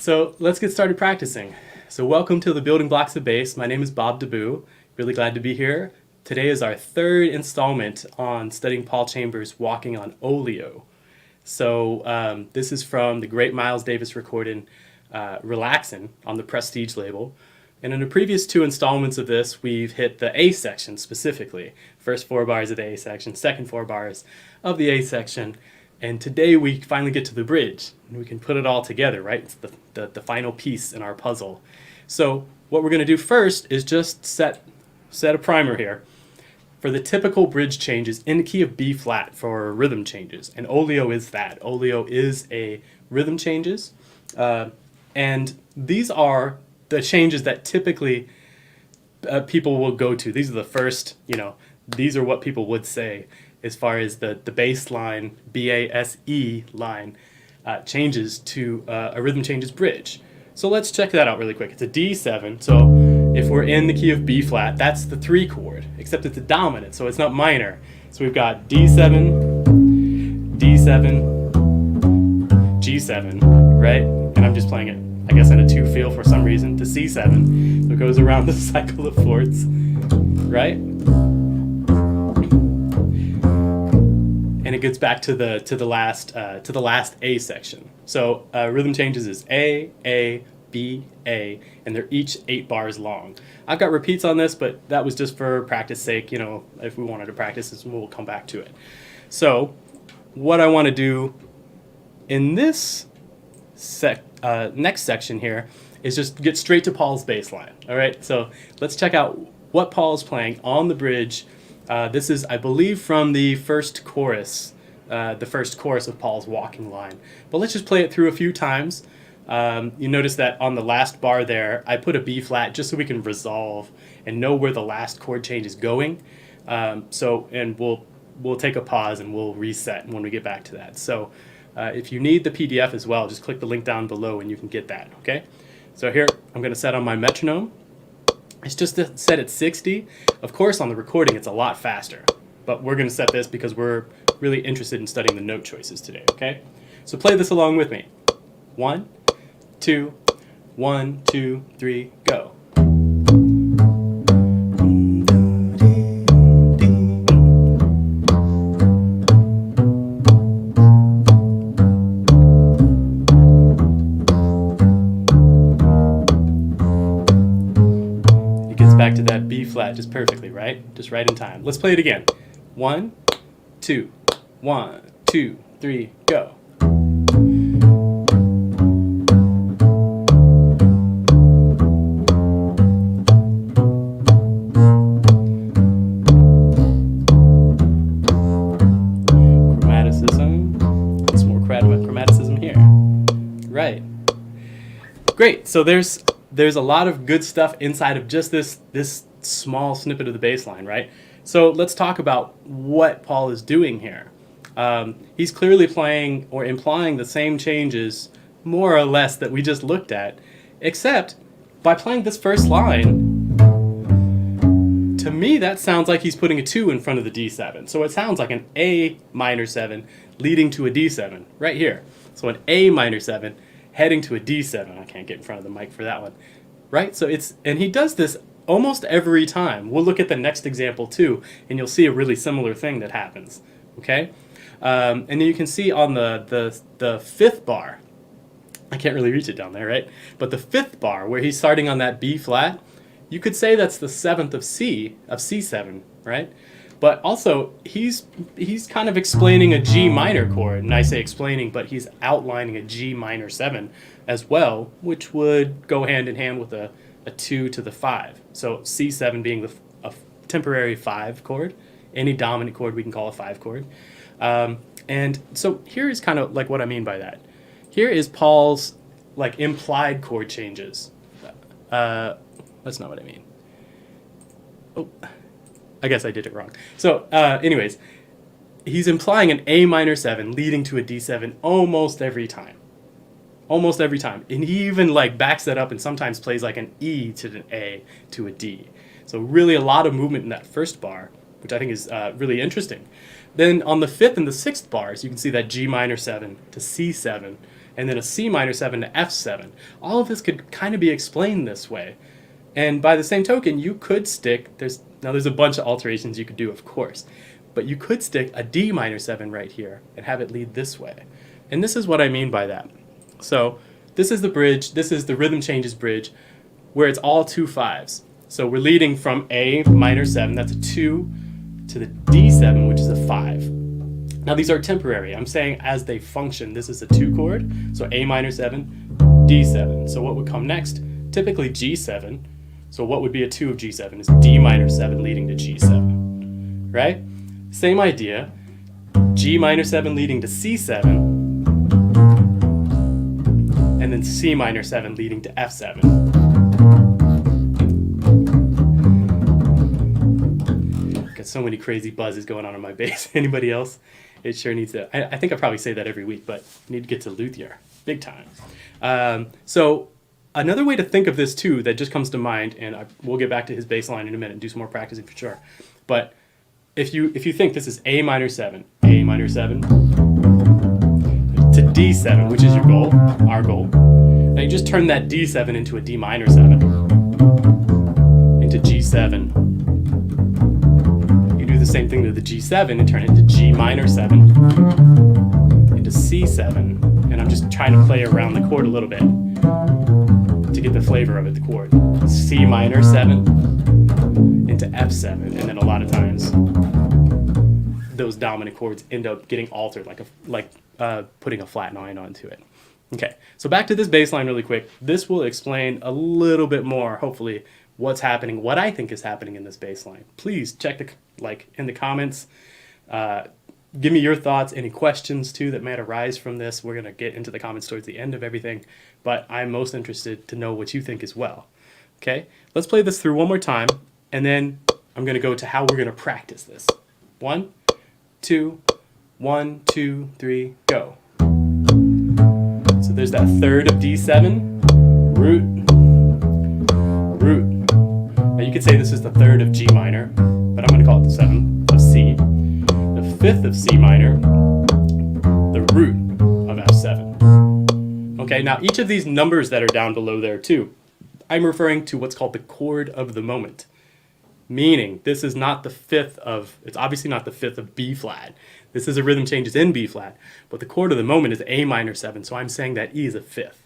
So let's get started practicing. So welcome to the Building Blocks of Bass. My name is Bob DeBoo. Really glad to be here. Today is our third installment on studying Paul Chambers' Walking on Oleo. So this is from the great Miles Davis recording, Relaxin' on the Prestige label. And in the previous two installments of this, we've hit the A section specifically. First 4 bars of the A section, second 4 bars of the A section. And today we finally get to the bridge, and we can put it all together, right? It's the final piece in our puzzle. So what we're going to do first is just set a primer here for the typical bridge changes in the key of B flat for rhythm changes. And Oleo is that. Oleo is a rhythm changes. And these are the changes that typically people will go to. These are the first, these are what people would say as far as the bass line, B-A-S-E line, changes to a rhythm changes bridge. So let's check that out really quick. It's a D7, so if we're in the key of B flat, that's the 3 chord, except it's a dominant, so it's not minor. So we've got D7, D7, G7, right? And I'm just playing it, I guess, in a 2 feel for some reason, to C7. So it goes around the cycle of fourths, right? And it gets back to the last A section. So rhythm changes is A, B, A, and they're each 8 bars long. I've got repeats on this, but that was just for practice sake. If we wanted to practice this, we'll come back to it. So what I want to do in this next section here is just get straight to Paul's bass line. All right, so let's check out what Paul's playing on the bridge. This is, I believe, from the first chorus of Paul's walking line. But let's just play it through a few times. You notice that on the last bar there, I put a B flat just so we can resolve and know where the last chord change is going. And we'll take a pause and we'll reset when we get back to that. So if you need the PDF as well, just click the link down below and you can get that. Okay. So here I'm going to set on my metronome. It's just set at 60. Of course, on the recording, it's a lot faster. But we're going to set this because we're really interested in studying the note choices today, okay? So play this along with me. 1, 2, 1, 2, 3, go. Back to that B flat just perfectly, right? Just right in time. Let's play it again. 1, 2, 1, 2, 3, go. Chromaticism. Some more chromaticism here. Right. Great. So there's a lot of good stuff inside of just this small snippet of the bass line, right? So let's talk about what Paul is doing here. He's clearly playing or implying the same changes, more or less, that we just looked at, except by playing this first line, to me that sounds like he's putting a 2 in front of the D7. So it sounds like an A minor 7 leading to a D7, right here. So an A minor 7 heading to a D7. I can't get in front of the mic for that one, right? So and he does this almost every time. We'll look at the next example too, and you'll see a really similar thing that happens, okay? And then you can see on the 5th bar, I can't really reach it down there, right? But the 5th bar, where he's starting on that B flat, you could say that's the 7th of C7, right? But also, he's kind of explaining a G minor chord, and I say explaining, but he's outlining a G minor 7 as well, which would go hand in hand with a 2 to the 5. So C7 being a temporary 5 chord. Any dominant chord we can call a 5 chord. And so here is kind of like what I mean by that. Here is Paul's like implied chord changes. That's not what I mean. Oh. I guess I did it wrong. So anyways, he's implying an A minor 7 leading to a D7 almost every time. Almost every time. And he even like backs that up and sometimes plays like an E to an A to a D. So really a lot of movement in that first bar, which I think is really interesting. Then on the 5th and the 6th bars, you can see that G minor 7 to C7 and then a C minor 7 to F7. All of this could kind of be explained this way. And by the same token, you could stick, there's a bunch of alterations you could do, of course, but you could stick a D minor 7 right here and have it lead this way. And this is what I mean by that. So this is the bridge, this is the rhythm changes bridge, where it's all 2 5s. So we're leading from A minor 7, that's a 2, to the D7, which is a 5. Now these are temporary. I'm saying as they function, this is a 2 chord, so A minor 7, D7. So what would come next? Typically G7. So what would be a 2 of G7 is D minor 7 leading to G7, right? Same idea, G minor 7 leading to C7, and then C minor 7 leading to F7. Got so many crazy buzzes going on in my bass. Anybody else? It sure needs to. I think I probably say that every week, but I need to get to luthier, big time. So another way to think of this too that just comes to mind, and we'll get back to his bass line in a minute and do some more practicing for sure. But if you think this is A minor 7, A minor 7 to D7, which is your goal, our goal. Now you just turn that D7 into a D minor 7, into G7. You do the same thing to the G7 and turn it into G minor 7, into C7. And I'm just trying to play around the chord a little bit to get the flavor of it, the chord. C minor 7 into F7, and then a lot of times those dominant chords end up getting altered, like putting a flat 9 onto it. Okay, so back to this bass line really quick. This will explain a little bit more, hopefully, what's happening, what I think is happening in this bass line. Please check in the comments. Give me your thoughts, any questions too that might arise from this. We're gonna get into the comments towards the end of everything, but I'm most interested to know what you think as well. Okay, let's play this through one more time, and then I'm gonna go to how we're gonna practice this. 1, 2, 1, 2, 3, go. So there's that third of D7, root, root. Now you could say this is the third of G minor, but I'm going to call it the 7th of C. The 5th of C minor, the root of F7. Okay, now each of these numbers that are down below there too, I'm referring to what's called the chord of the moment. Meaning, this is not the 5th of, it's obviously not the 5th of B flat. This is a rhythm changes in B flat, but the chord of the moment is A minor 7, so I'm saying that E is a 5th,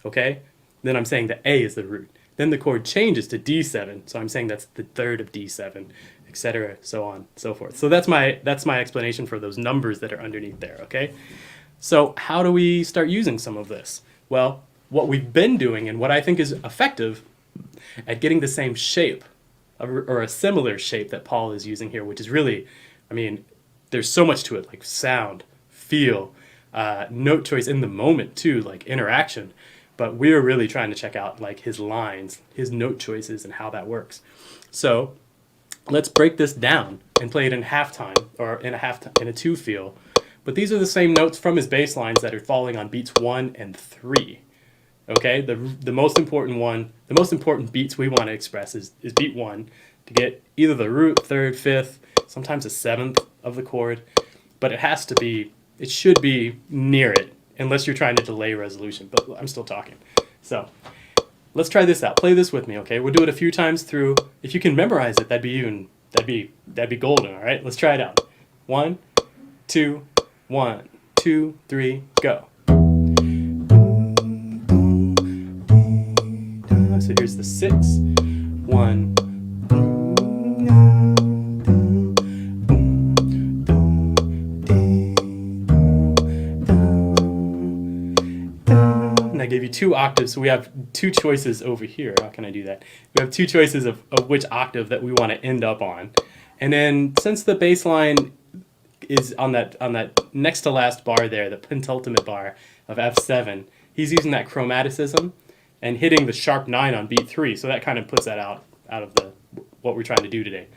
okay? Then I'm saying that A is the root. Then the chord changes to D7, so I'm saying that's the 3rd of D7, etc., so on, so forth. So that's my explanation for those numbers that are underneath there, okay? So how do we start using some of this? Well, what we've been doing and what I think is effective at getting the same shape, or a similar shape that Paul is using here, which is really, I mean, there's so much to it, like sound, feel, note choice in the moment too, like interaction. But we're really trying to check out like his lines, his note choices, and how that works. So let's break this down and play it in halftime, or in a 2 feel. But these are the same notes from his bass lines that are falling on beats 1 and 3. Okay, the most important one, the most important beats we want to express is beat 1 to get either the root, 3rd, 5th, sometimes a 7th of the chord, but it should be near it, unless you're trying to delay resolution, but I'm still talking. So let's try this out. Play this with me, okay? We'll do it a few times through. If you can memorize it, that'd be golden, all right? Let's try it out. 1, 2, 1, 2, 3, go. So here's the 6, 1. And I gave you 2 octaves, so we have 2 choices over here. How can I do that? We have 2 choices of which octave that we want to end up on. And then since the bass line is on that next to last bar there, the penultimate bar of F7, he's using that chromaticism and hitting the sharp 9 on beat 3, so that kind of puts that out of what we're trying to do today.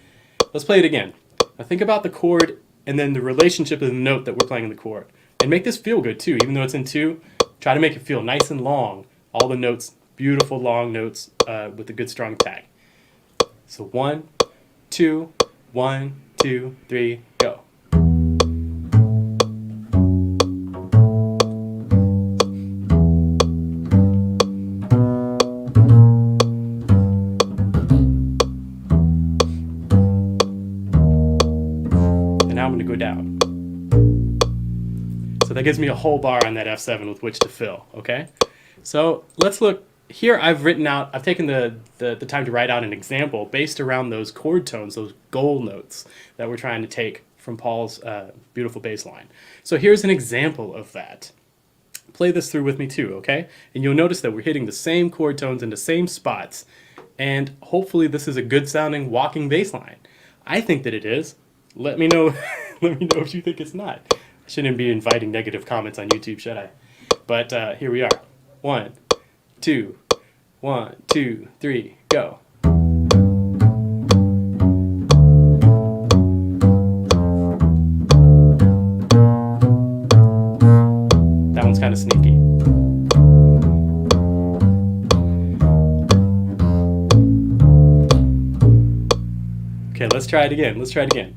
Let's play it again. Now think about the chord and then the relationship of the note that we're playing in the chord. And make this feel good too, even though it's in 2, try to make it feel nice and long. All the notes, beautiful long notes with a good strong tag. So 1, 2, 1, 2, 3, go. down. So that gives me a whole bar on that F7 with which to fill, okay? So let's look. Here I've taken the time to write out an example based around those chord tones, those goal notes that we're trying to take from Paul's beautiful bass line. So here's an example of that. Play this through with me too, okay? And you'll notice that we're hitting the same chord tones in the same spots, and hopefully this is a good sounding walking bass line. I think that it is. Let me know, let me know if you think it's not. I shouldn't be inviting negative comments on YouTube, should I? But here we are. 1, 2, 1, 2, 3, go. That one's kind of sneaky. Okay, let's try it again. Let's try it again.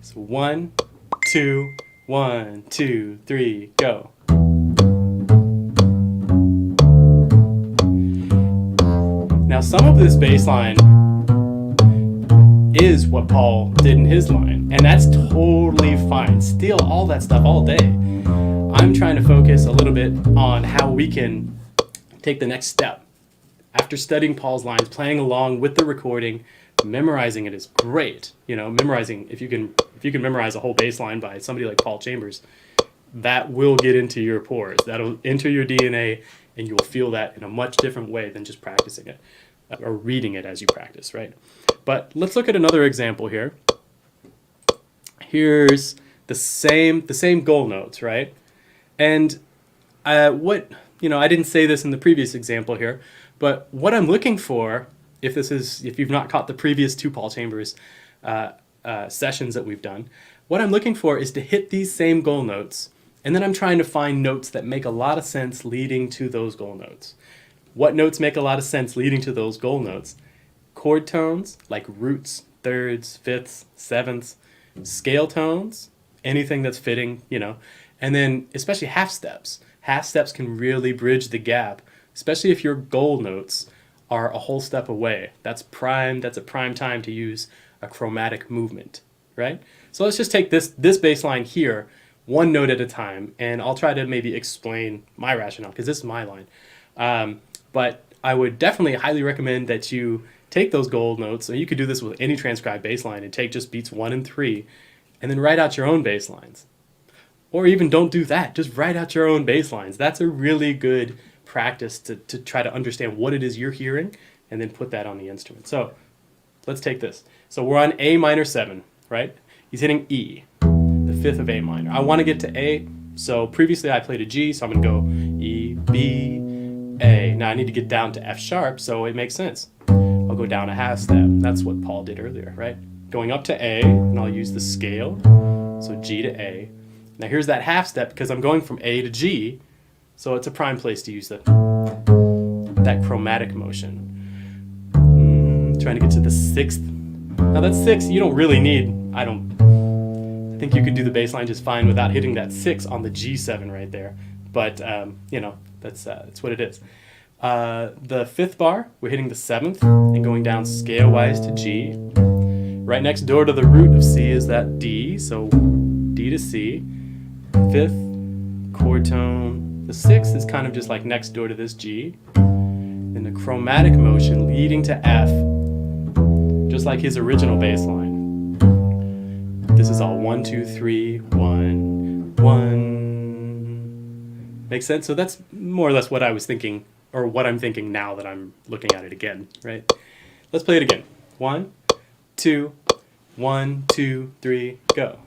So 1, 2, 1, 2, 3, go. Now some of this bass line is what Paul did in his line, and that's totally fine. Steal all that stuff all day. I'm trying to focus a little bit on how we can take the next step. After studying Paul's lines, playing along with the recording, memorizing it is great. You know, memorizing, if you can memorize a whole bass line by somebody like Paul Chambers, that will get into your pores. That'll enter your DNA, and you'll feel that in a much different way than just practicing it or reading it as you practice, right? But let's look at another example here. Here's the same goal notes, right? And I didn't say this in the previous example here, but what I'm looking for, if you've not caught the previous two Paul Chambers sessions that we've done, what I'm looking for is to hit these same goal notes, and then I'm trying to find notes that make a lot of sense leading to those goal notes. What notes make a lot of sense leading to those goal notes? Chord tones, like roots, thirds, fifths, sevenths, scale tones, anything that's fitting, you know, and then especially half steps. Half steps can really bridge the gap, especially if your goal notes are a whole step away. That's a prime time to use a chromatic movement, right? So let's just take this bass line here, one note at a time, and I'll try to maybe explain my rationale, because this is my line. But I would definitely highly recommend that you take those gold notes, so you could do this with any transcribed bass line, and take just beats 1 and 3, and then write out your own bass lines. Or even don't do that, just write out your own bass lines. That's a really good practice to try to understand what it is you're hearing, and then put that on the instrument. So let's take this. So we're on A minor 7, right? He's hitting E, the 5th of A minor. I want to get to A, so previously I played a G, so I'm going to go E, B, A. Now I need to get down to F sharp, so it makes sense. I'll go down a half step. That's what Paul did earlier, right? Going up to A, and I'll use the scale, so G to A. Now here's that half step, because I'm going from A to G, so it's a prime place to use that chromatic motion. Trying to get to the 6th. Now that 6, you don't really need, I think you could do the bass line just fine without hitting that 6 on the G7 right there. But, you know, that's what it is. The 5th bar, we're hitting the 7th and going down scale-wise to G. Right next door to the root of C is that D, so D to C. 5th, chord tone. The 6th is kind of just like next door to this G. Then the chromatic motion leading to F, just like his original bass line. This is all 1, 2, 3, 1, 1. Makes sense? So that's more or less what I was thinking, or what I'm thinking now that I'm looking at it again, right? Let's play it again. 1, 2, 1, 2, 3, go.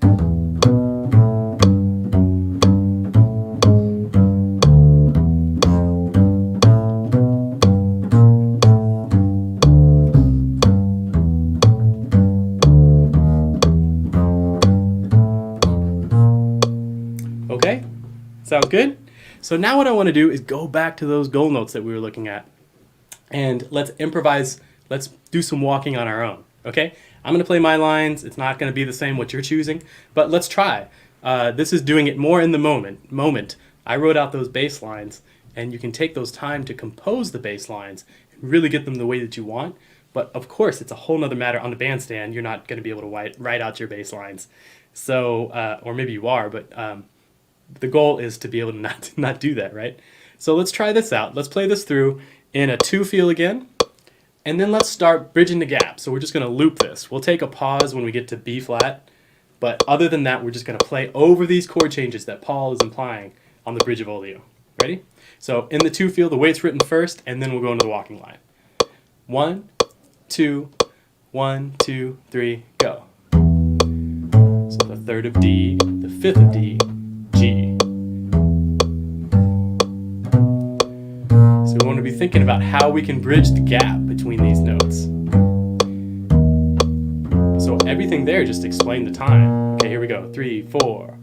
Okay, sounds good? So now what I want to do is go back to those goal notes that we were looking at, and let's improvise, let's do some walking on our own, okay? I'm going to play my lines. It's not going to be the same what you're choosing, but let's try. This is doing it more in the moment. I wrote out those bass lines, and you can take those time to compose the bass lines and really get them the way that you want. But of course, it's a whole nother matter on the bandstand. You're not going to be able to write out your bass lines So, or maybe you are, but the goal is to be able to not do that, right? So let's try this out. Let's play this through in a 2 feel again, and then let's start bridging the gap. So we're just going to loop this. We'll take a pause when we get to B flat, but other than that, we're just going to play over these chord changes that Paul is implying on the bridge of Olio. Ready? So in the 2 feel, the way it's written first, and then we'll go into the walking line. 1, 2, 1, 2, 3, go. So the 3rd of D, the 5th of D, G. So we want to be thinking about how we can bridge the gap between these notes. So everything there just explain the time. Okay, here we go. 3, 4.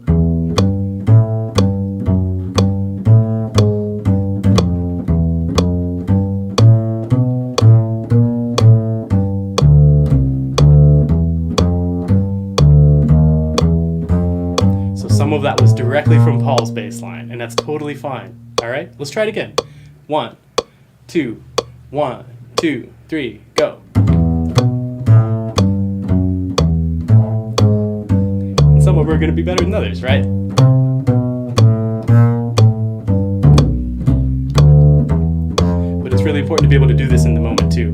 Some of that was directly from Paul's bass line, and that's totally fine. All right, let's try it again. 1, 2, 1, 2, 3, go. And some of them are going to be better than others, right? But it's really important to be able to do this in the moment too.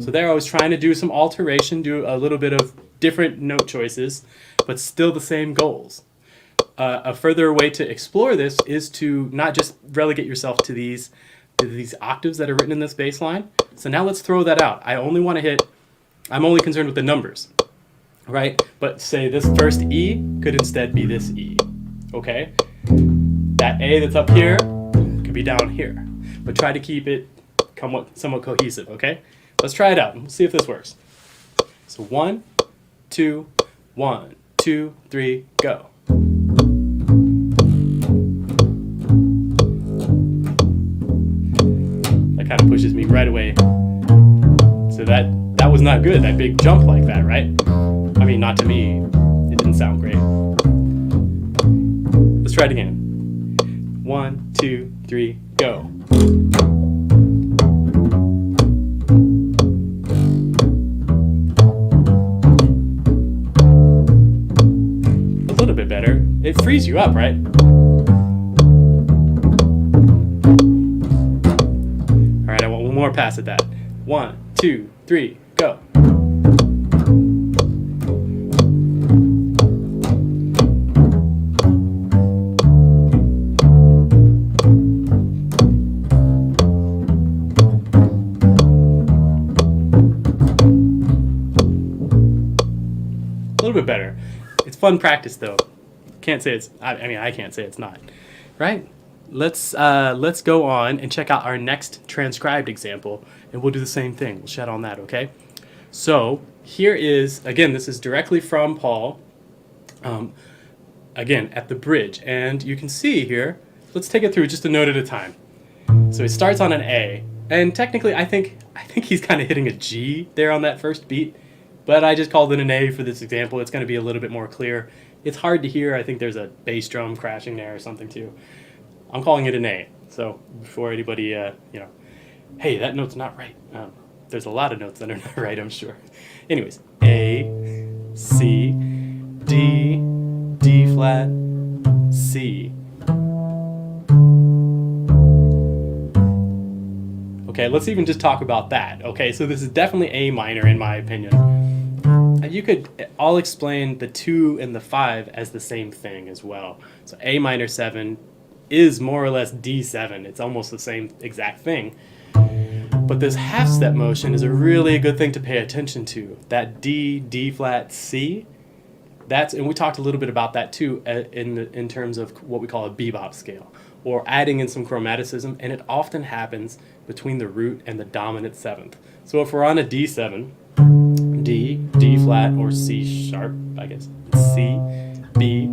So there I was trying to do some alteration, do a little bit of different note choices, but still the same goals. A further way to explore this is to not just relegate yourself to these octaves that are written in this bass line. So now let's throw that out. I'm only concerned with the numbers, right? But say this first E could instead be this E, okay? That A that's up here could be down here, but try to keep it somewhat cohesive, okay? Let's try it out and we'll see if this works. So 1, 2, 1, 2, 3, go. That kind of pushes me right away. So that was not good, that big jump like that, right? I mean, not to me. It didn't sound great. Let's try it again. 1, 2, 3, go. Better. It frees you up, right? All right, I want one more pass at that. 1, 2, 3, go. A little bit better. It's fun practice though. Can't say it's. I can't say it's not. Right? Let's go on and check out our next transcribed example, and we'll do the same thing. We'll shed on that, okay? So here is, again, this is directly from Paul. Again, at the bridge, and you can see here. Let's take it through just a note at a time. So it starts on an A, and technically, I think he's kind of hitting a G there on that first beat, but I just called it an A for this example. It's going to be a little bit more clear. It's hard to hear. I think there's a bass drum crashing there or something too. I'm calling it an A. So before anybody, hey, that note's not right. There's a lot of notes that are not right, I'm sure. Anyways, A, C, D, D flat, C. Okay, let's even just talk about that. Okay, so this is definitely A minor in my opinion. I'll explain the 2 and the 5 as the same thing as well. So A minor 7 is more or less D7. It's almost the same exact thing. But this half step motion is a really good thing to pay attention to. That D, D flat, C, and we talked a little bit about that too in terms of what we call a bebop scale, or adding in some chromaticism, and it often happens between the root and the dominant 7th. So if we're on a D7, D, D flat, or C sharp, I guess, C, B,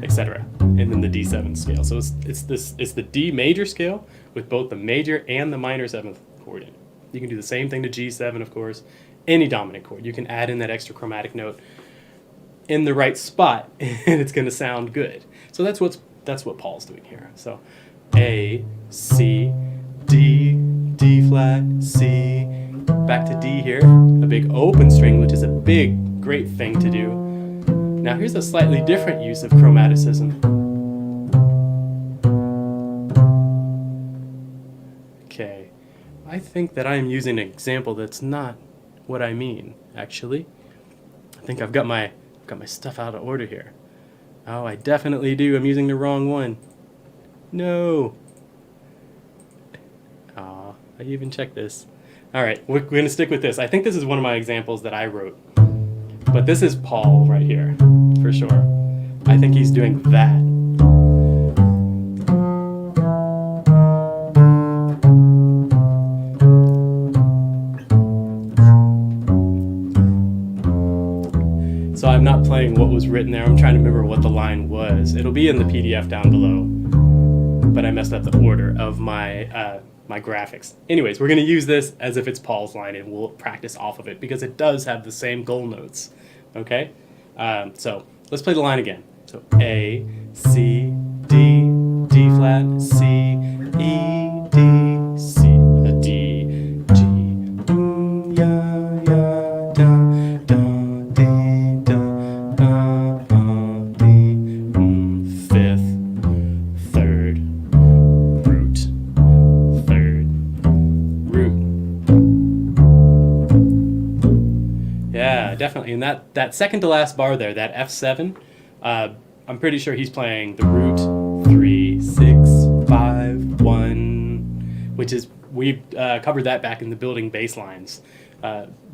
etc., and then the D7 scale. So it's the D major scale with both the major and the minor 7th chord in. You can do the same thing to G7, of course, any dominant chord. You can add in that extra chromatic note in the right spot, and it's going to sound good. So that's what Paul's doing here. So A, C, D, D flat, C, back to D here, a big open string, which is a big great thing to do. Now here's a slightly different use of chromaticism. Okay, I think that I am using an example that's not what I mean, actually. I think I've got my stuff out of order here. Oh, I definitely do. I'm using the wrong one. No. Aw, I even checked this. All right, we're going to stick with this. I think this is one of my examples that I wrote. But this is Paul right here, for sure. I think he's doing that. So I'm not playing what was written there. I'm trying to remember what the line was. It'll be in the PDF down below. But I messed up the order of my my graphics. Anyways, we're going to use this as if it's Paul's line, and we'll practice off of it because it does have the same goal notes. Okay? So let's play the line again. So A, C, D, D flat, C, E, D, C, D, G, ya, ya, da, da, dee, da, dee, fifth, third, root, yeah, definitely. And that second to last bar there, that F7, I'm pretty sure he's playing the root 3, 6, 5, 1, which is, we covered that back in the building bass lines,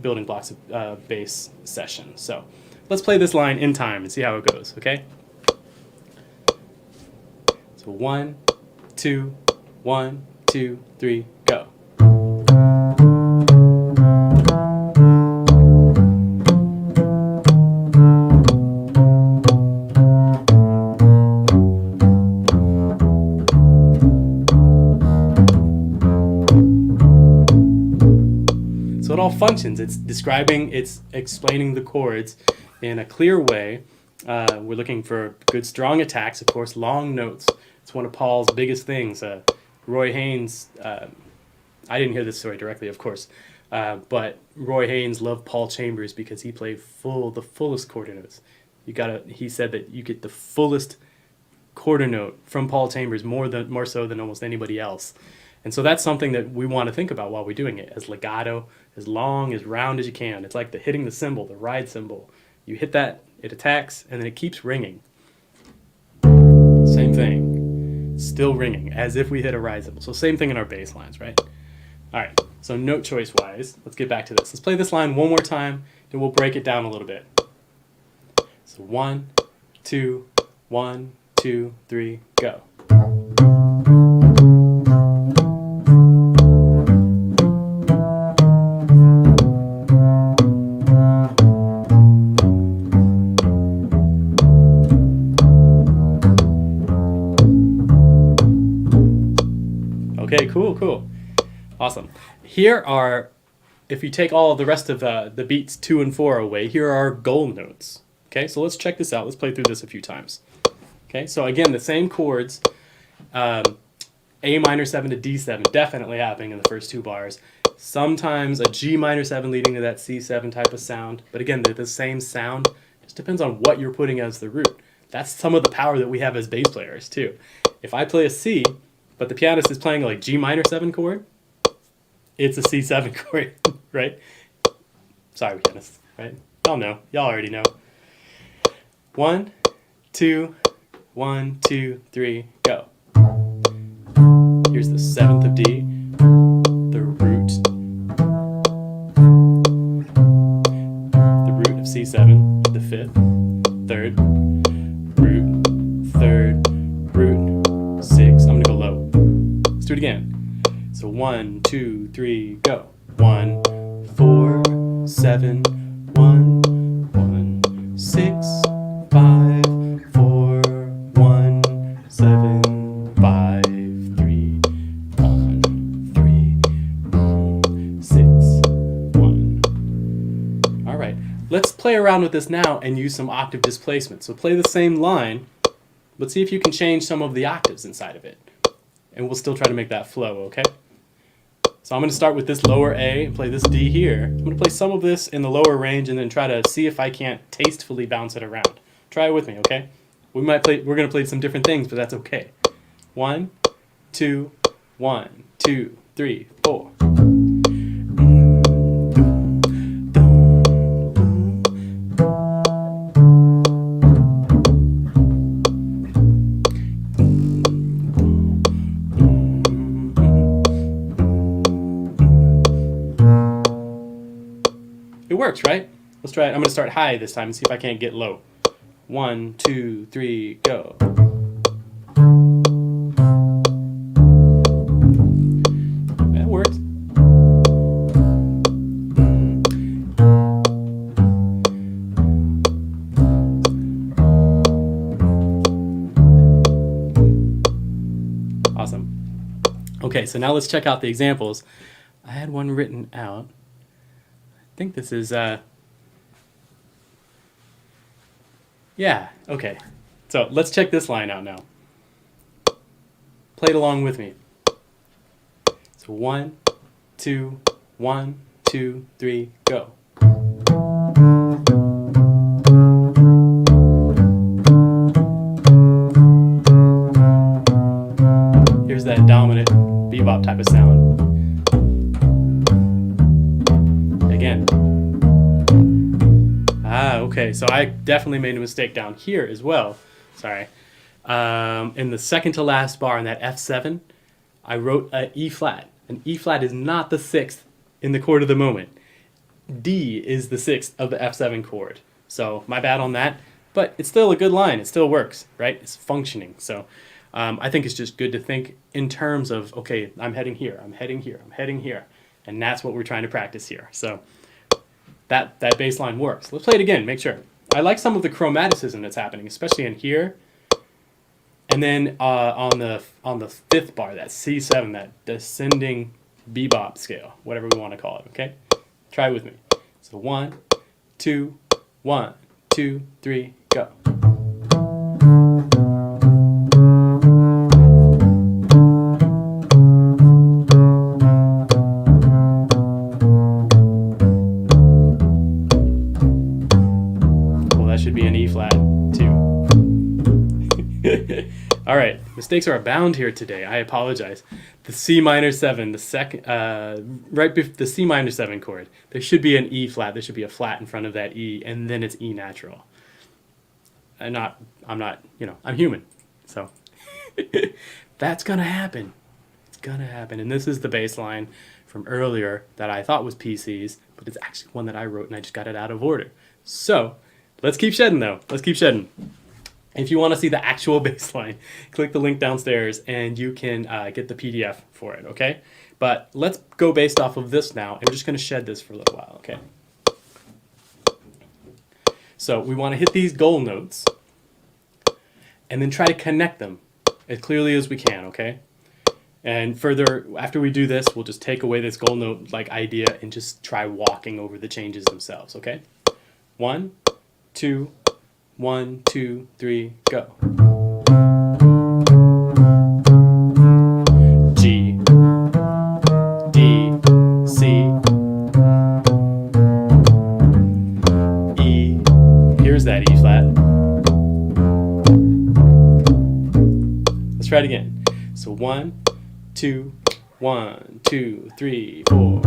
building blocks of bass session. So let's play this line in time and see how it goes, okay? So 1, 2, 1, 2, 3, go. So it all functions. It's describing, it's explaining the chords in a clear way. We're looking for good strong attacks, of course, long notes. It's one of Paul's biggest things. Roy Haynes, I didn't hear this story directly, of course, but Roy Haynes loved Paul Chambers because he played the fullest quarter notes. He said that you get the fullest quarter note from Paul Chambers more so than almost anybody else. And so that's something that we want to think about while we're doing it, as legato, as long, as round as you can. It's like hitting the cymbal, the ride cymbal. You hit that, it attacks, and then it keeps ringing. Same thing. Still ringing, as if we hit a ride cymbal. So same thing in our bass lines, right? All right, so note choice-wise, let's get back to this. Let's play this line one more time, and we'll break it down a little bit. So 1, 2, 1, 2, 3, go. Okay, cool. Awesome. Here are, if you take all the rest of the beats 2 and 4 away, here are our goal notes. Okay, so let's check this out. Let's play through this a few times. Okay, so again, the same chords, A minor 7 to D7, definitely happening in the first 2 bars. Sometimes a G minor 7 leading to that C7 type of sound. But again, they're the same sound. It just depends on what you're putting as the root. That's some of the power that we have as bass players, too. If I play a C, but the pianist is playing like G minor 7 chord, it's a C7 chord, right? Sorry, pianists, right? Y'all know. Y'all already know. 1, 2, 1, 2, 3, go. Here's the 7th of D, the root of C7, the 5th, 3rd, root, 3rd, root, 6. I'm gonna go low. Let's do it again. So 1, 2, 3, go. 1, 4, 7, 1, 1, 6, 5, 4, 1, 7, 5, 3, 1, 3, 6, 1. All right, let's play around with this now and use some octave displacement. So play the same line. Let's see if you can change some of the octaves inside of it. And we'll still try to make that flow, okay? So I'm going to start with this lower A and play this D here. I'm going to play some of this in the lower range and then try to see if I can't tastefully bounce it around. Try it with me, okay? We're going to play some different things, but that's okay. 1, 2, 1, 2, 3, 4. It works, right? Let's try it. I'm going to start high this time and see if I can't get low. 1, 2, 3, go. That worked. Awesome. Okay, so now let's check out the examples. I had one written out. I think this is, yeah, okay. So let's check this line out now. Play it along with me. So 1, 2, 1, 2, 3, go. Here's that dominant bebop type of sound. Again. Okay, so I definitely made a mistake down here as well. Sorry. In the second to last bar in that F7, I wrote an E flat. An E flat is not the 6th in the chord of the moment. D is the 6th of the F7 chord. So my bad on that, but it's still a good line. It still works, right? It's functioning. So I think it's just good to think in terms of, okay, I'm heading here, I'm heading here, I'm heading here. And that's what we're trying to practice here. So that bass line works. Let's play it again, make sure. I like some of the chromaticism that's happening, especially in here. And then on the 5th bar, that C7, that descending bebop scale, whatever we want to call it, okay? Try it with me. So 1, 2, 1, 2, 3, go. Should be an E flat too. All right, mistakes are abound here today. I apologize. The C minor 7, the second, right before the C minor 7 chord, there should be an E flat. There should be a flat in front of that E, and then it's E natural. I'm not, I'm human, so that's gonna happen. It's gonna happen, and this is the bass line from earlier that I thought was PC's, but it's actually one that I wrote, and I just got it out of order. So. Let's keep shedding, though. Let's keep shedding. If you want to see the actual bass line, click the link downstairs, and you can get the PDF for it, okay? But let's go based off of this now, and we're just going to shed this for a little while, okay? So we want to hit these goal notes, and then try to connect them as clearly as we can, okay? And further, after we do this, we'll just take away this goal note-like idea and just try walking over the changes themselves, okay? 1, 2, 1, 2, 3, go. G, D, C, E. Here's that E flat. Let's try it again. So 1, 2, 1, 2, 3, 4.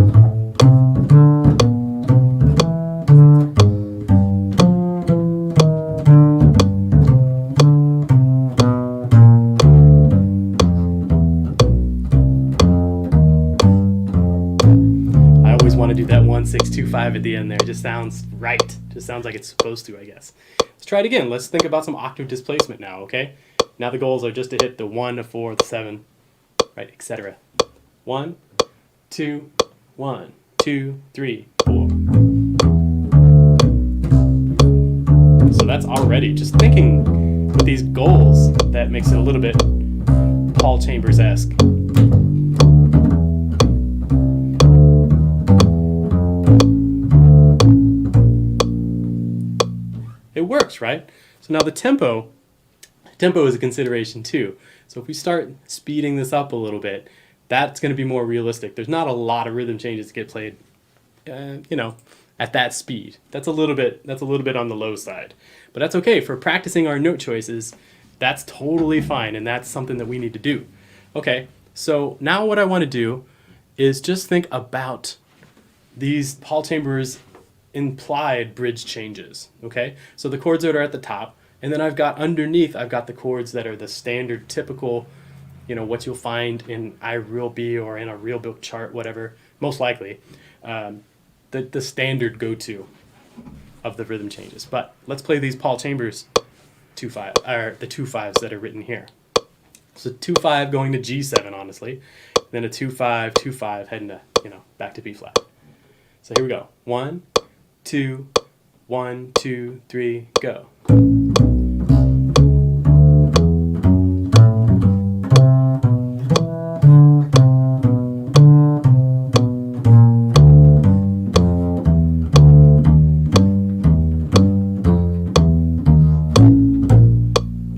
Want to do that 1, 6, 2, 5 at the end there. It just sounds right. Just sounds like it's supposed to, I guess. Let's try it again. Let's think about some octave displacement now, okay? Now the goals are just to hit the 1, the 4, the 7, right, etc. 1, 2, 1, 2, 3, 4. So that's already just thinking with these goals that makes it a little bit Paul Chambers-esque. It works, right? So now the tempo is a consideration too. So if we start speeding this up a little bit, That's going to be more realistic. There's not a lot of rhythm changes to get played, you know, at that speed. That's a little bit on the low side. But that's okay. For practicing our note choices, that's totally fine, and that's something that we need to do. Okay, so now what I want to do is just think about these Paul Chambers implied bridge changes. Okay, so the chords that are at the top, and then I've got underneath, I've got the chords that are the standard typical, you know, what you'll find in iRealB or in a real book chart, whatever, most likely, the standard go-to of the rhythm changes. But let's play these Paul Chambers 2/5, or the 2/5s that are written here. So 2/5 going to G7, honestly, then a 2/5, 2/5 heading to, you know, back to B flat. So here we go. 1, 2, 1, 2, 3, go.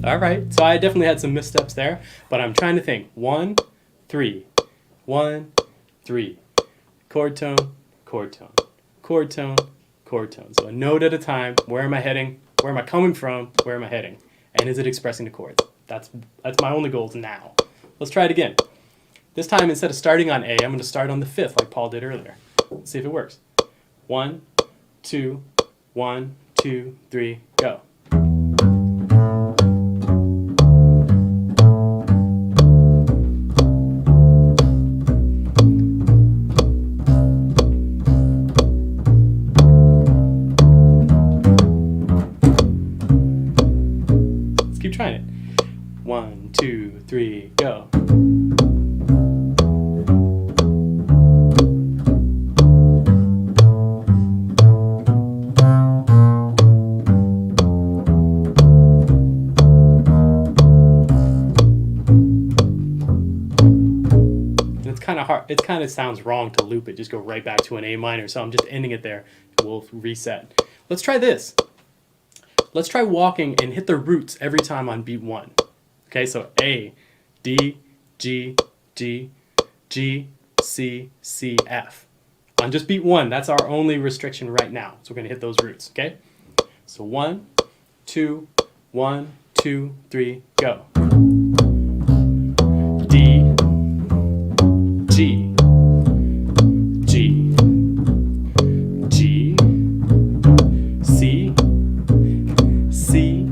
All right, so I definitely had some missteps there, but I'm trying to think. 1, 3, 1, 3. Chord tone, chord tone, chord tone, chord tone. So a note at a time. Where am I heading? Where am I coming from? Where am I heading? And is it expressing the chords? That's my only goals now. Let's try it again. This time, instead of starting on A, I'm going to start on the 5th like Paul did earlier. Let's see if it works. 1, 2, 1, 2, 3, go. Trying it. 1, 2, 3, go. And it's kind of hard. It kind of sounds wrong to loop it. Just go right back to an A minor. So I'm just ending it there. We'll reset. Let's try this. Let's try walking and hit the roots every time on beat 1. Okay, so A, D, G, G, G, C, C, F. On just beat 1, that's our only restriction right now. So we're going to hit those roots, okay? So 1, 2, 1, 2, 3, go. D, G, G, G, C, C,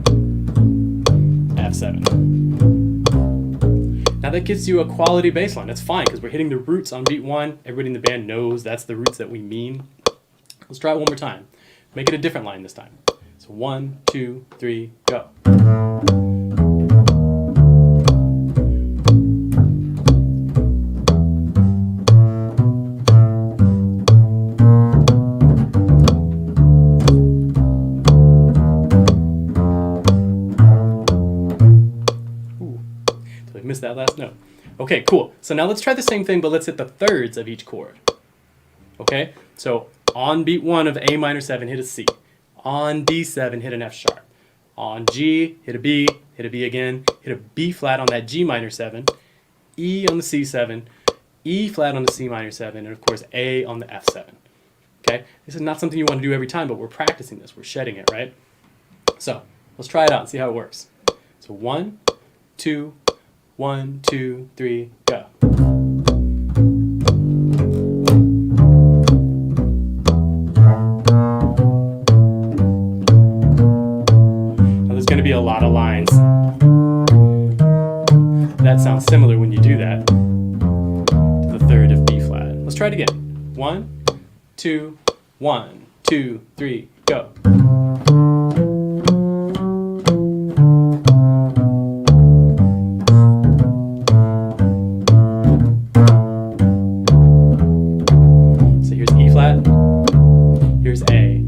F7. Now that gives you a quality bass line. That's fine because we're hitting the roots on beat 1. Everybody in the band knows that's the roots that we mean. Let's try it one more time. Make it a different line this time. So 1, 2, 3, go. Missed that last note. Okay, cool. So now let's try the same thing, but let's hit the thirds of each chord. Okay, so on beat 1 of A minor 7, hit a C. On D7, hit an F sharp. On G, hit a B again, hit a B flat on that G minor 7, E on the C7, E flat on the C minor 7, and of course A on the F7. Okay, this is not something you want to do every time, but we're practicing this. We're shedding it, right? So let's try it out and see how it works. So 1, 2, 1, 2, 3, go. Now there's going to be a lot of lines. That sounds similar when you do that to the third of B flat. Let's try it again. 1, 2, 1, 2, 3, go. Here's A.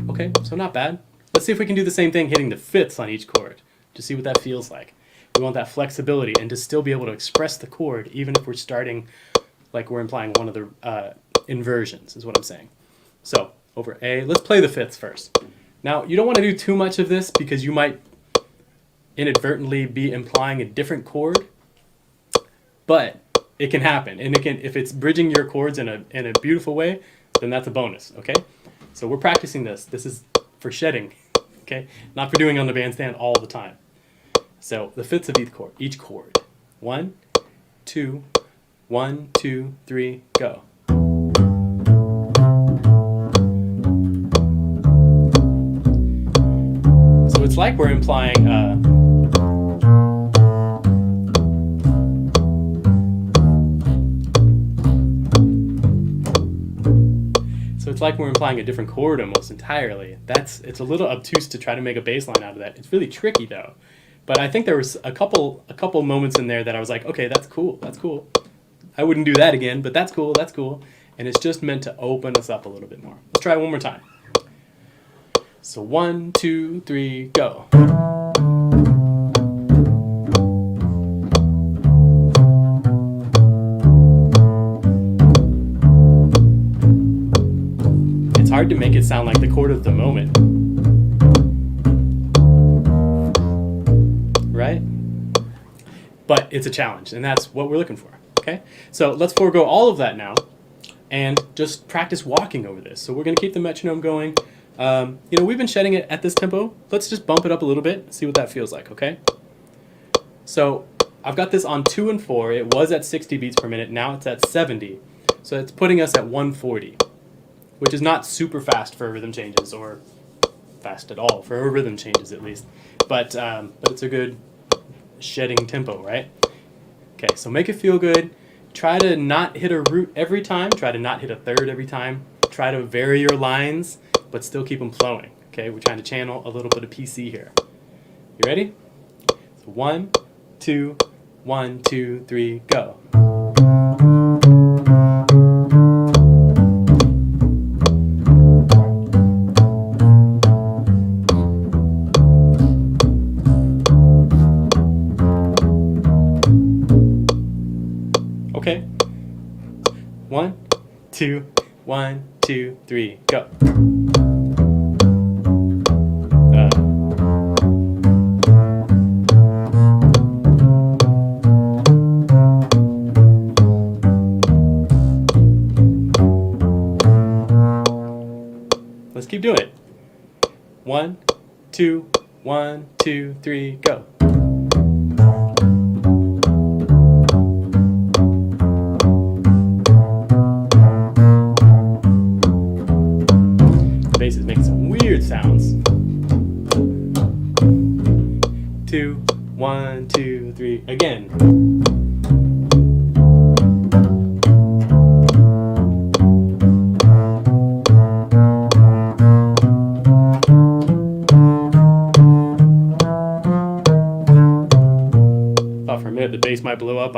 Okay, so not bad. Let's see if we can do the same thing hitting the fifths on each chord to see what that feels like. We want that flexibility and to still be able to express the chord even if we're starting like we're implying one of the inversions is what I'm saying. So over A, let's play the fifths first. Now you don't want to do too much of this because you might inadvertently be implying a different chord, but it can happen. And it can, if it's bridging your chords in a beautiful way, then that's a bonus, okay? So we're practicing this. This is for shedding, okay? Not for doing on the bandstand all the time. So the fifths of each chord. 1, 2, 1, 2, 3, go. So it's like we're implying it's like we're implying a different chord almost entirely. It's a little obtuse to try to make a bass line out of that. It's really tricky though. But I think there was a couple moments in there that I was like, okay, that's cool, that's cool. I wouldn't do that again, but that's cool, that's cool. And it's just meant to open us up a little bit more. Let's try it one more time. So 1, 2, 3, go. It's hard to make it sound like the chord of the moment. Right? But it's a challenge, and that's what we're looking for. Okay? So let's forego all of that now and just practice walking over this. So we're going to keep the metronome going. We've been shedding it at this tempo. Let's just bump it up a little bit, see what that feels like, okay? So I've got this on 2 and 4. It was at 60 beats per minute. Now it's at 70. So it's putting us at 140, which is not super fast for rhythm changes, or fast at all for rhythm changes at least. But it's a good shedding tempo, right? Okay, so make it feel good. Try to not hit a root every time. Try to not hit a third every time. Try to vary your lines, but still keep them flowing. Okay, we're trying to channel a little bit of PC here. You ready? So 1, 2, 1, 2, 3, go. Okay. 1, 2, 1, 2, 3, go. Let's keep doing it. 1, 2, 1, 2, 3, go. The bass is making some weird sounds. 2, 1, 2, 3, again. The bass might blow up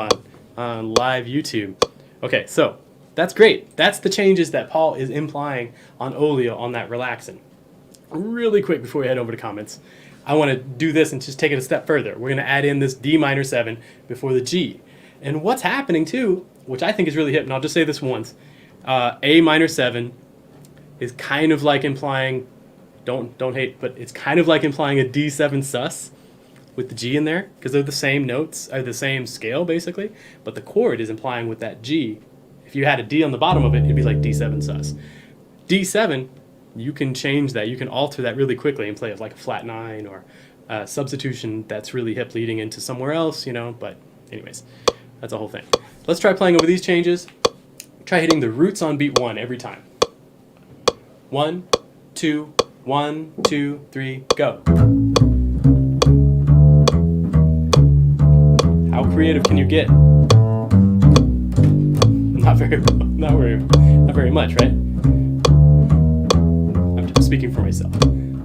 on live YouTube. Okay, so that's great. That's the changes that Paul is implying on Olio on that relaxing. Really quick before we head over to comments, I want to do this and just take it a step further. We're going to add in this D minor 7 before the G. And what's happening too, which I think is really hip, and I'll just say this once, A minor 7 is kind of like implying, don't hate, but it's kind of like implying a D7 sus with the G in there, because they're the same notes, or the same scale basically, but the chord is implying with that G. If you had a D on the bottom of it, it'd be like D7 sus. D7, you can change that, you can alter that really quickly and play it like a flat 9 or a substitution that's really hip leading into somewhere else, but anyways, that's a whole thing. Let's try playing over these changes. Try hitting the roots on beat 1 every time. 1, 2, 1, 2, 3, go. How creative can you get? Not very much, right? I'm just speaking for myself.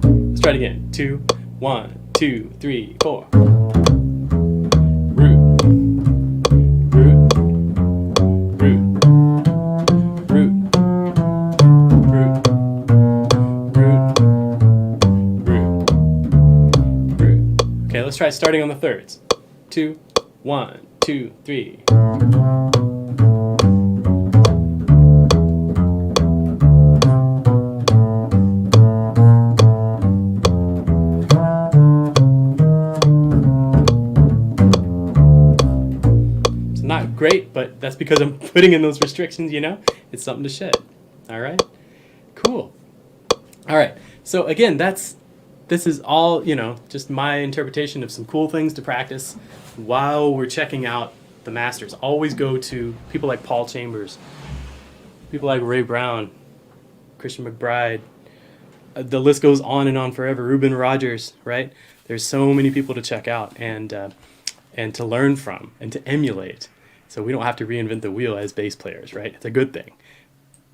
Let's try it again. 2, 1, 2, 3, 4. Root, root, root, root, root, root, root, root. Okay, let's try starting on the thirds. 2, 1, 2, 3. not great, but that's because I'm putting in those restrictions, you know? It's something to shed. All right? Cool. All right. So again, this is all, you know, just my interpretation of some cool things to practice while we're checking out the masters. Always go to people like Paul Chambers, people like Ray Brown, Christian McBride. The list goes on and on forever. Ruben Rogers, right? There's so many people to check out and to learn from and to emulate. So we don't have to reinvent the wheel as bass players, right? It's a good thing.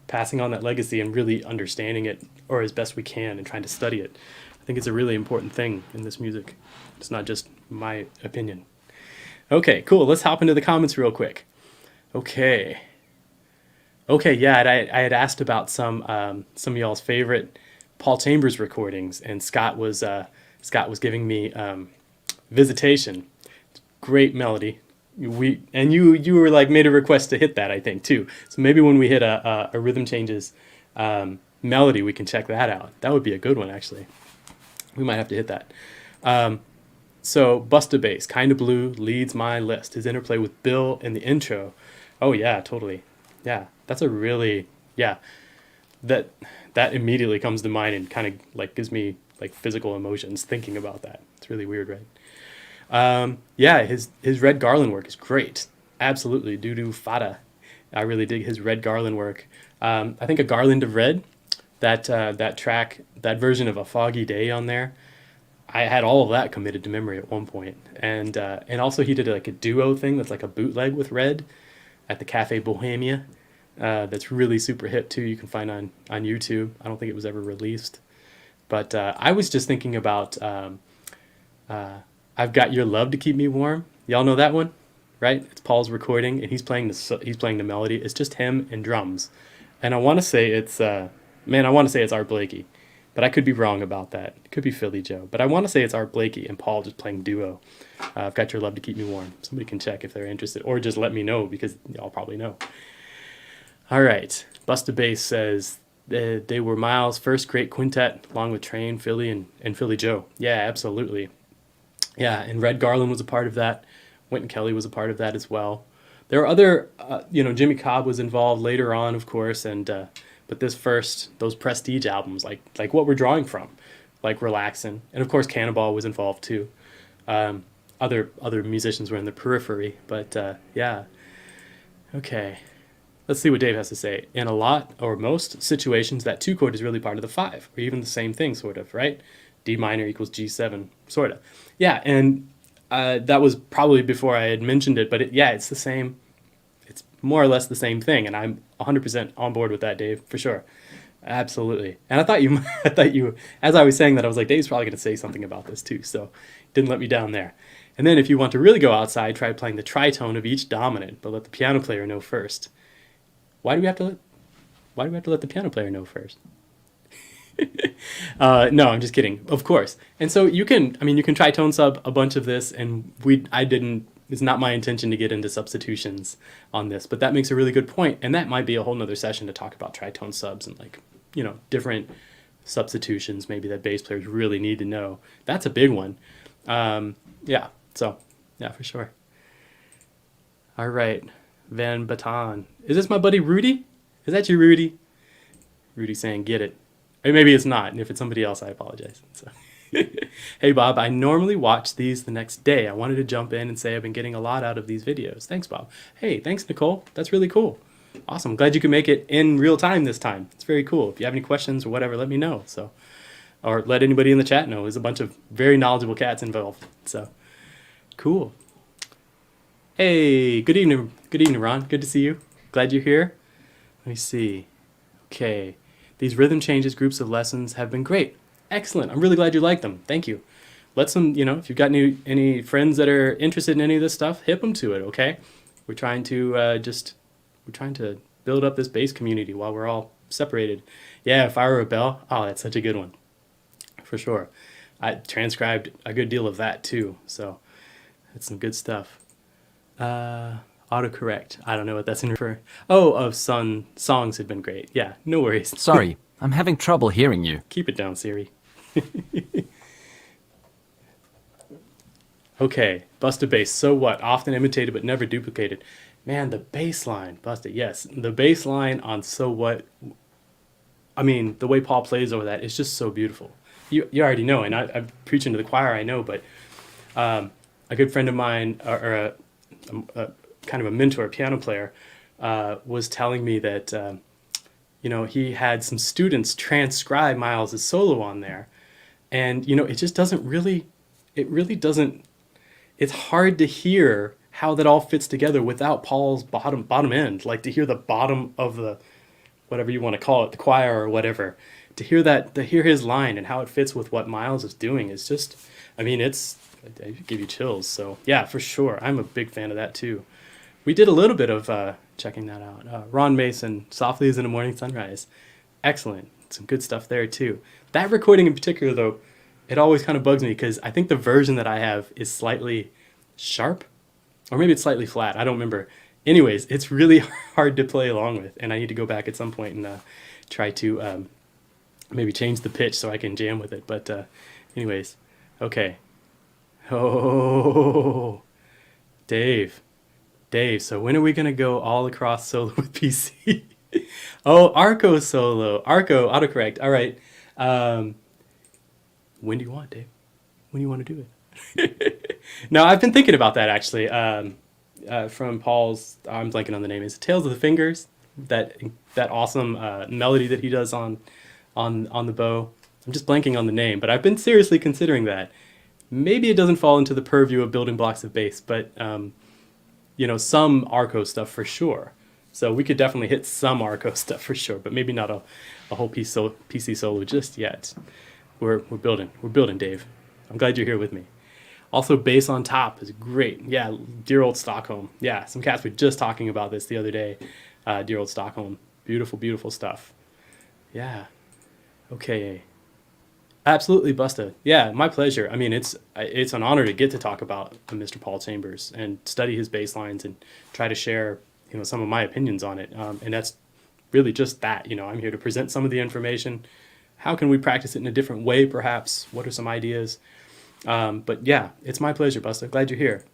Passing on that legacy and really understanding it, or as best we can, and trying to study it. I think it's a really important thing in this music. It's not just my opinion. Okay, cool. Let's hop into the comments real quick. Okay, yeah, I had asked about some of y'all's favorite Paul Chambers recordings, and Scott was giving me Visitation. Great melody. You were like made a request to hit that, I think, too. So maybe when we hit a Rhythm Changes melody, we can check that out. That would be a good one, actually. We might have to hit that. So Busta Bass, Kinda Blue, leads my list. His interplay with Bill in the intro. Oh yeah, totally. Yeah, that's a really, yeah. That immediately comes to mind and kind of like gives me like physical emotions thinking about that. It's really weird, right? Yeah, his Red Garland work is great. Absolutely, Dudu Fada. I really dig his Red Garland work. I think A Garland of Red, that track, that version of A Foggy Day on there, I had all of that committed to memory at one point. And also he did like a duo thing that's like a bootleg with Red at the Cafe Bohemia. That's really super hip too. You can find on YouTube. I don't think it was ever released. But I was just thinking about I've Got Your Love to Keep Me Warm. Y'all know that one, right? It's Paul's recording, and he's playing the melody. It's just him and drums, and I want to say it's Art Blakey, but I could be wrong about that. It could be Philly Joe, but I want to say it's Art Blakey and Paul just playing duo. I've Got Your Love to Keep Me Warm. Somebody can check if they're interested, or just let me know because y'all probably know. All right, Busta Bass says they were Miles' first great quintet, along with Train, Philly, and Philly Joe. Yeah, absolutely. Yeah, and Red Garland was a part of that. Wynton Kelly was a part of that as well. There are other, Jimmy Cobb was involved later on, of course, and but those Prestige albums, like what we're drawing from, like Relaxin', and of course Cannonball was involved too. Other musicians were in the periphery, but yeah. Okay, let's see what Dave has to say. In a lot or most situations, that 2 chord is really part of the 5, or even the same thing, sort of, right? D minor equals G7, sort of. Yeah, and that was probably before I had mentioned it, but it's the same. It's more or less the same thing, and I'm 100% on board with that, Dave, for sure. Absolutely. And I thought you, as I was saying that, I was like, Dave's probably going to say something about this too, so didn't let me down there. And then if you want to really go outside, try playing the tritone of each dominant, but let the piano player know first. Why do we have to let the piano player know first? No, I'm just kidding. Of course. And so you can tritone sub a bunch of this, and it's not my intention to get into substitutions on this, but that makes a really good point, and that might be a whole nother session to talk about tritone subs and different substitutions maybe that bass players really need to know. That's a big one. Yeah, for sure. All right, Van Baton. Is this my buddy Rudy? Is that you, Rudy? Rudy saying, get it. Or maybe it's not, and if it's somebody else, I apologize. So. Hey, Bob, I normally watch these the next day. I wanted to jump in and say I've been getting a lot out of these videos. Thanks, Bob. Hey, thanks, Nicole. That's really cool. Awesome. Glad you could make it in real time this time. It's very cool. If you have any questions or whatever, let me know. Or let anybody in the chat know. There's a bunch of very knowledgeable cats involved. So, cool. Hey, good evening. Good evening, Ron. Good to see you. Glad you're here. Let me see. Okay. These rhythm changes, groups of lessons have been great. Excellent. I'm really glad you like them. Thank you. Let some, if you've got any friends that are interested in any of this stuff, hip them to it, okay? We're trying to build up this bass community while we're all separated. Yeah, If I Were a Bell. Oh, that's such a good one. For sure. I transcribed a good deal of that too, so that's some good stuff. Autocorrect. I don't know what that's in for. Oh, of songs had been great. Yeah, no worries. Sorry, I'm having trouble hearing you. Keep it down, Siri. Okay, Busta Bass, So What, often imitated but never duplicated. Man, the bass line, Busta, yes. The bass line on So What, I mean, the way Paul plays over that is just so beautiful. You already know, and I'm preaching to the choir, I know, but a good friend of mine, or a kind of a mentor, piano player, was telling me that, he had some students transcribe Miles' solo on there. And, it just it really doesn't, it's hard to hear how that all fits together without Paul's bottom end, like to hear the bottom of the, whatever you want to call it, the choir or whatever, to hear his line and how it fits with what Miles is doing is just, I give you chills. So yeah, for sure. I'm a big fan of that too. We did a little bit of checking that out. Ron Mason, Softly as in a Morning Sunrise. Excellent. Some good stuff there too. That recording in particular though, it always kind of bugs me because I think the version that I have is slightly sharp, or maybe it's slightly flat. I don't remember. Anyways, it's really hard to play along with, and I need to go back at some point and try to maybe change the pitch so I can jam with it. But anyways, okay. Oh, Dave. So when are we going to go all across solo with PC? Oh, Arco solo. Arco, autocorrect. All right. When do you want, Dave? When do you want to do it? No, I've been thinking about that actually. From Paul's, I'm blanking on the name. Is it Tales of the Fingers? That awesome melody that he does on the bow. I'm just blanking on the name, but I've been seriously considering that. Maybe it doesn't fall into the purview of building blocks of bass, but some Arco stuff for sure. So we could definitely hit some Arco stuff for sure, but maybe not a whole PC solo just yet. We're building, Dave. I'm glad you're here with me. Also, Bass on Top is great. Yeah, Dear Old Stockholm. Yeah, some cats were just talking about this the other day. Dear Old Stockholm. Beautiful, beautiful stuff. Yeah. Okay. Absolutely, Busta. Yeah, my pleasure. I mean, it's an honor to get to talk about Mr. Paul Chambers and study his bass lines and try to share, some of my opinions on it. And that's really just that. I'm here to present some of the information. How can we practice it in a different way, perhaps? What are some ideas? But yeah, it's my pleasure, Busta. Glad you're here.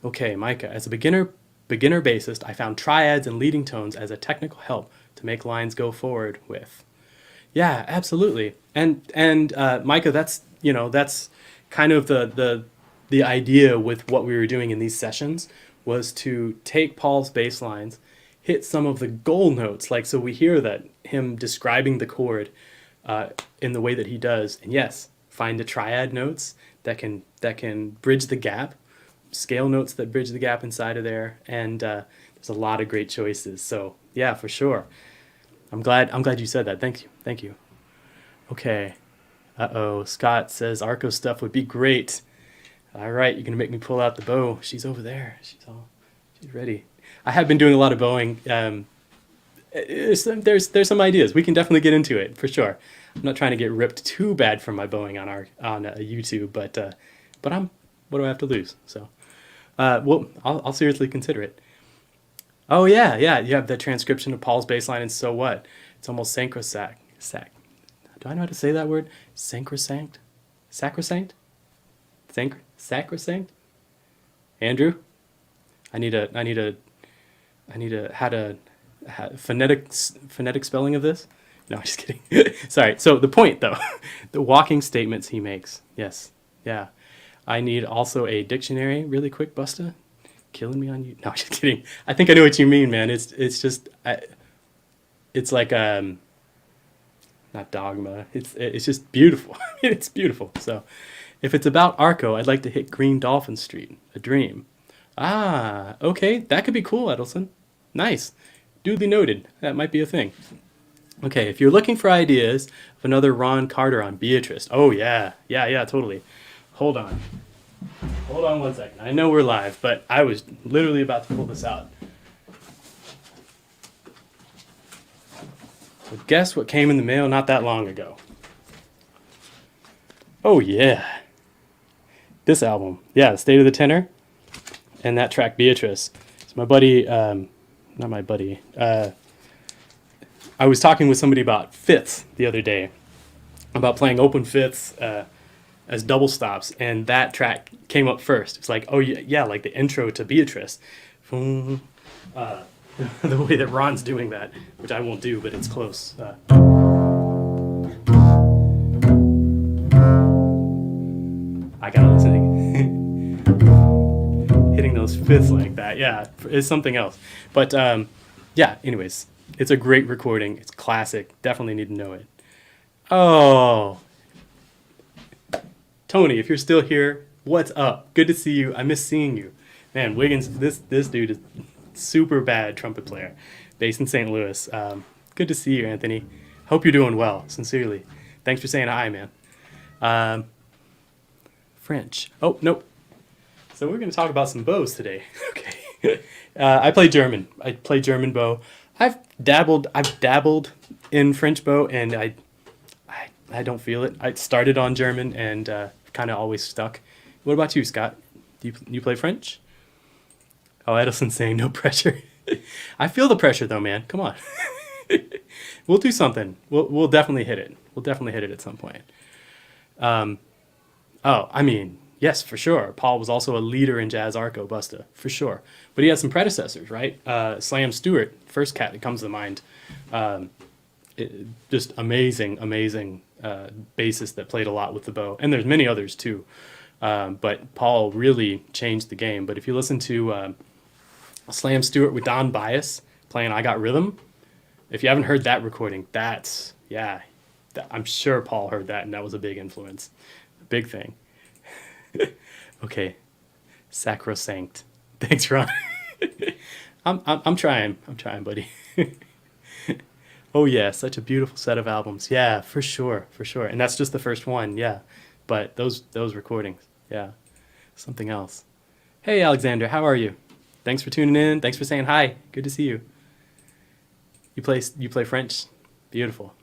Okay, Micah. As a beginner bassist, I found triads and leading tones as a technical help to make lines go forward with. Yeah, absolutely. And Micah, that's kind of the idea with what we were doing in these sessions was to take Paul's bass lines, hit some of the goal notes, so we hear that him describing the chord in the way that he does, and yes, find the triad notes that can bridge the gap, scale notes that bridge the gap inside of there, and there's a lot of great choices. So yeah, for sure. I'm glad you said that. Thank you. Okay. Scott says Arco stuff would be great. All right, you're gonna make me pull out the bow. She's over there. She's ready. I have been doing a lot of bowing. There's some ideas. We can definitely get into it for sure. I'm not trying to get ripped too bad from my bowing on YouTube, but what do I have to lose? So, I'll seriously consider it. Oh yeah. You have the transcription of Paul's bass line and So What? It's almost sacrosanct. Do I know how to say that word? Sacrosanct? Sacrosanct? Sacrosanct? Andrew? I need a phonetic spelling of this. No, I'm just kidding. Sorry. So the point though, the walking statements he makes. Yes. Yeah. I need also a dictionary really quick, Busta. Killing me on you. No, I'm just kidding. I think I know what you mean, man. It's just, it's like, not dogma. It's just beautiful. It's beautiful. So if it's about Arco, I'd like to hit Green Dolphin Street, A Dream. Ah, okay. That could be cool, Edelson. Nice. Duly noted. That might be a thing. Okay, if you're looking for ideas of another Ron Carter on Beatrice. Oh, yeah. Yeah, totally. Hold on 1 second. I know we're live, but I was literally about to pull this out. So guess what came in the mail not that long ago? Oh, yeah. This album. Yeah, State of the Tenor. And that track, Beatrice. It's my buddy, not my buddy. I was talking with somebody about fifths the other day, about playing open fifths as double stops, and that track came up first. It's like, oh yeah, like the intro to Beatrice. The way that Ron's doing that, which I won't do, but it's close. I gotta listen. Hitting those fifths like that, yeah, is something else. But yeah, anyways, it's a great recording. It's classic. Definitely need to know it. Oh, Tony, if you're still here, what's up? Good to see you. I miss seeing you. Man, Wiggins, this dude is super bad trumpet player, based in St. Louis. Good to see you, Anthony. Hope you're doing well, sincerely. Thanks for saying hi, man. French. Oh, nope. So we're going to talk about some bows today. Okay. I play German. I play German bow. I've dabbled in French bow, and I don't feel it. I started on German and kind of always stuck. What about you, Scott? Do you play French? Oh, Edelson's saying no pressure. I feel the pressure though, man. Come on. We'll do something. We'll definitely hit it. We'll definitely hit it at some point. Oh, I mean, yes, for sure. Paul was also a leader in jazz arco, Busta, for sure. But he had some predecessors, right? Slam Stewart, first cat that comes to mind. Just amazing bassist that played a lot with the bow. And there's many others too. But Paul really changed the game. But if you listen to Slam Stewart with Don Bias playing I Got Rhythm, if you haven't heard that recording, I'm sure Paul heard that, and that was a big influence. Big thing. Okay. Sacrosanct. Thanks, Ron. I'm trying, buddy. Oh yeah, such a beautiful set of albums. Yeah, for sure. And that's just the first one, yeah. But those recordings, yeah. Something else. Hey Alexander, how are you? Thanks for tuning in. Thanks for saying hi. Good to see you. You play French? Beautiful.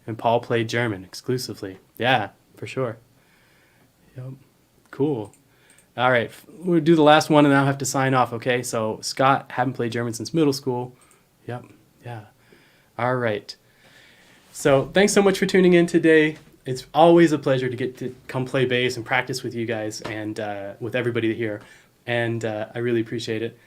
And Paul played German exclusively. Yeah, for sure. Yep. Cool. All right, we'll do the last one and then I'll have to sign off, okay? So Scott, haven't played German since middle school. Yep, yeah. All right. So thanks so much for tuning in today. It's always a pleasure to get to come play bass and practice with you guys and with everybody here. And I really appreciate it.